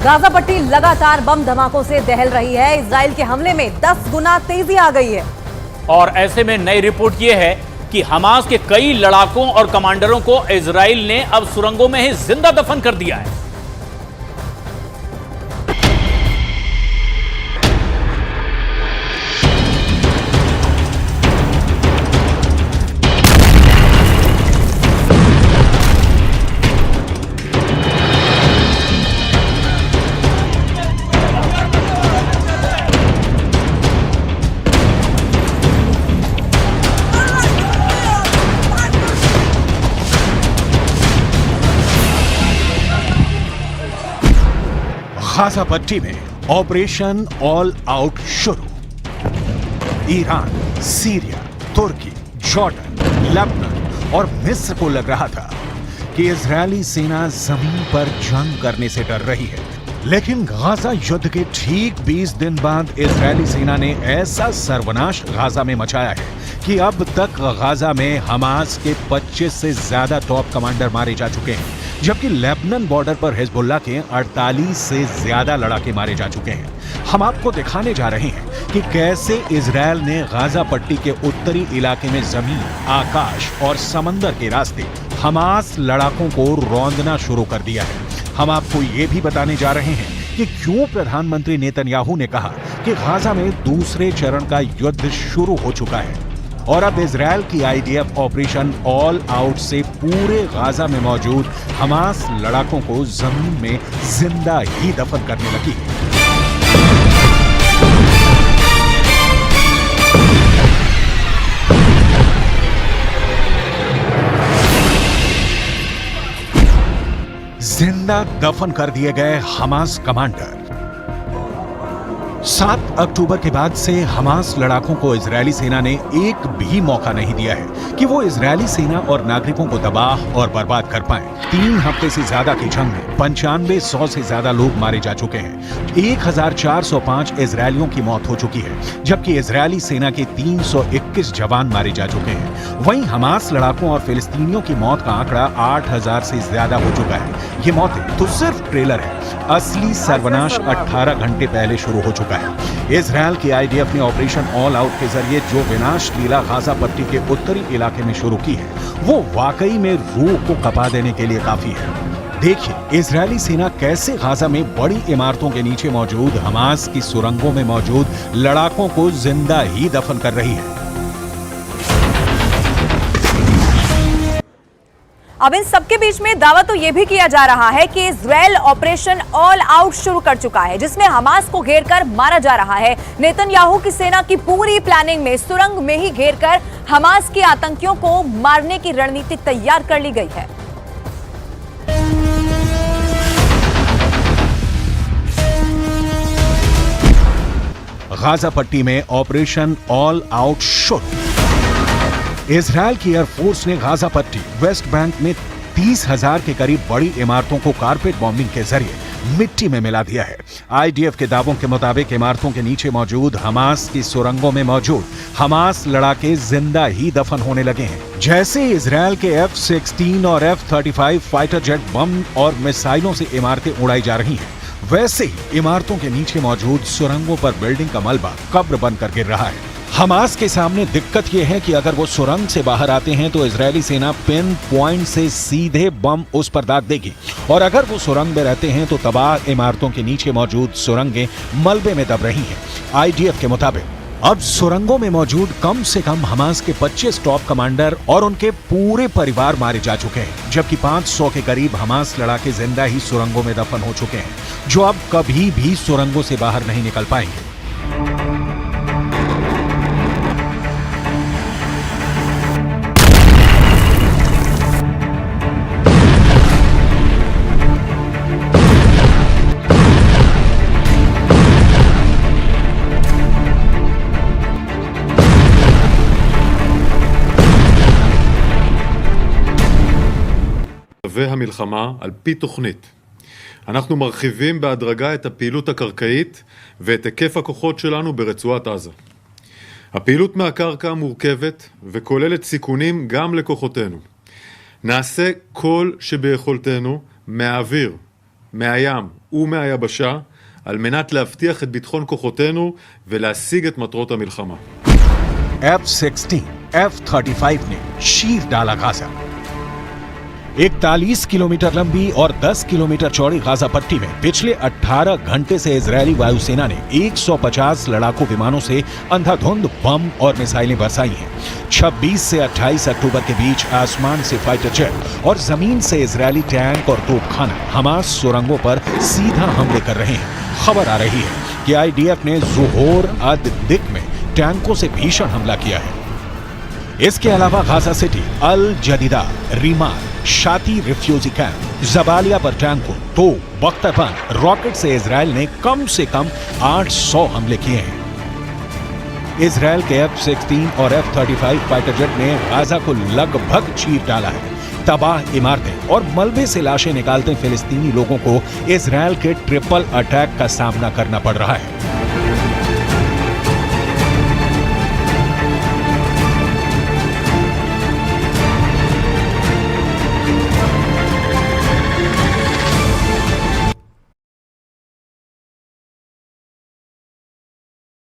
Gaza पट्टी लगातार बम धमाकों से दहल रही है। इजराइल के हमले में 10 गुना तेजी आ गई है। और ऐसे में नई रिपोर्ट यह है कि हमास के कई लड़ाकों और कमांडरों को इजराइल ने अब सुरंगों में ही जिंदा दफन कर दिया है। गाजा पट्टी में ऑपरेशन ऑल आउट शुरू। ईरान, सीरिया, तुर्की, जॉर्डन, लेबनान और मिस्र को लग रहा था कि इजरायली सेना जमीन पर जंग करने से डर रही है, लेकिन गाजा युद्ध के ठीक 20 दिन बाद इजरायली सेना ने ऐसा सर्वनाश गाजा में मचाया है कि अब तक गाजा में हमास के 25 से ज्यादा टॉप कमांडर मारे जा चुके हैं, जबकि लेबनान बॉर्डर पर हिजबुल्लाह के 48 से ज्यादा लड़ाके मारे जा चुके हैं। हम आपको दिखाने जा रहे हैं कि कैसे इजरायल ने गाजा पट्टी के उत्तरी इलाके में जमीन, आकाश और समंदर के रास्ते हमास लड़ाकों को रौंदना शुरू कर दिया है। हम आपको ये भी बताने जा रहे हैं कि क्यों प्रधानमंत्री नेतन्याहू ने कहा कि गाजा में दूसरे चरण का युद्ध शुरू हो चुका है और अब इजरायल की आईडीएफ ऑपरेशन ऑल आउट से पूरे गाजा में मौजूद हमास लड़ाकों को जमीन में जिंदा ही दफन करने लगी है। जिंदा दफन कर दिए गए हमास कमांडर। 7 अक्टूबर के बाद से हमास लड़ाकों को इजरायली सेना ने एक भी मौका नहीं दिया है कि वो इजरायली सेना और नागरिकों को तबाह और बर्बाद कर पाएं। 3 हफ्ते से ज्यादा की जंग में 9500 से ज्यादा लोग मारे जा चुके हैं। 1405 इजरायलियों की मौत हो चुकी है, जबकि इजरायली सेना के 321 जवान मारे जा चुके हैं। वहीं हमास लड़ाकों और फिलिस्तीनियों की मौत का आंकड़ा 8000 से ज्यादा हो चुका है। ये मौतें तो सिर्फ ट्रेलर है, असली सर्वनाश 18 घंटे पहले शुरू हो चुका है। इजरायल की आईडीएफ ने ऑपरेशन ऑल आउट के जरिए जो विनाश लीला गाजा पट्टी के उत्तरी इलाके में शुरू की है, वो वाकई में रूह को कपा देने के लिए काफी है। देखिए इजरायली सेना कैसे गाजा में बड़ी इमारतों के नीचे मौजूद हमास की सुरंगों में मौजूद लड़ाकों को जिंदा ही दफन कर रही है। अब इन सबके बीच में दावा तो यह भी किया जा रहा है कि इजरायल ऑपरेशन ऑल आउट शुरू कर चुका है, जिसमें हमास को घेरकर मारा जा रहा है। नेतन्याहू की सेना की पूरी प्लानिंग में सुरंग में ही घेरकर हमास के आतंकियों को मारने की रणनीति तैयार कर ली गई है। गाजा पट्टी में ऑपरेशन ऑल आउट शुरू। इजरायल की एयरफोर्स ने गाजा पट्टी, वेस्ट बैंक में 30,000 के करीब बड़ी इमारतों को कारपेट बॉम्बिंग के जरिए मिट्टी में मिला दिया है। आईडीएफ के दावों के मुताबिक इमारतों के नीचे मौजूद हमास की सुरंगों में मौजूद हमास लड़ाके जिंदा ही दफन होने लगे हैं। जैसे इजरायल के F-16 और F-35 फाइटर जेट बम और मिसाइलों से इमारतें उड़ाई जा रही हैं, वैसे ही इमारतों के नीचे मौजूद सुरंगों पर बिल्डिंग का मलबा कब्र बनकर गिर रहा है। हमास के सामने दिक्कत यह है कि अगर वो सुरंग से बाहर आते हैं तो इजरायली सेना पिन पॉइंट से सीधे बम उस पर दाग देगी, और अगर वो सुरंग में रहते हैं तो तबाह इमारतों के नीचे मौजूद सुरंगें मलबे में दब रही हैं। आईडीएफ के मुताबिक अब सुरंगों में मौजूद कम से कम हमास के 25 टॉप कमांडर और उनके पूरे परिवार मारे जा चुके हैं, जबकि 500 के करीब हमास लड़ाके जिंदा ही सुरंगों में दफन हो चुके हैं, जो अब कभी भी सुरंगों से बाहर नहीं निकल पाएंगे। והמלחמה על פי תוכנית. אנחנו מרחיבים בהדרגה את הפעילות הקרקעית ואת היקף הכוחות שלנו ברצועת עזה. הפעילות מהקרקע מורכבת וכוללת סיכונים גם לכוחותינו. נעשה כל שביכולתנו מהאוויר, מהים ומהיבשה על מנת להבטיח את ביטחון כוחותינו ולהשיג את מטרות המלחמה. F-16, F-35 ने चीर डाला गाजा। 41 किलोमीटर लंबी और 10 किलोमीटर चौड़ी गाजा पट्टी में पिछले 18 घंटे से इजरायली वायुसेना ने 150 लड़ाकू विमानों से अंधाधुंध बम और मिसाइलें बरसाई हैं। 26 से 28 अक्टूबर के बीच आसमान से फाइटर जेट और जमीन से इजरायली टैंक और तोपखाना हमास सुरंगों पर सीधा हमले कर रहे हैं। खबर आ रही है कि आईडीएफ ने ज़ोहोर अद-दिक में टैंकों से भीषण हमला किया है। इसके अलावा गाजा सिटी, अल जदीदा, रीमाल, शाती रिफ्यूजी कैंप, जबालिया पर टैंकों, तो बख्तरबंद, रॉकेट से इजराइल ने कम से कम 800 हमले किए हैं। इजराइल के F-16 और F-35 फाइटर जेट ने गाजा को लगभग चीर डाला है। तबाह इमारतें और मलबे से लाशें निकालते फिलिस्तीनी लोगों को इजराइल के ट्रिपल अटैक का सामना करना पड़ रहा है।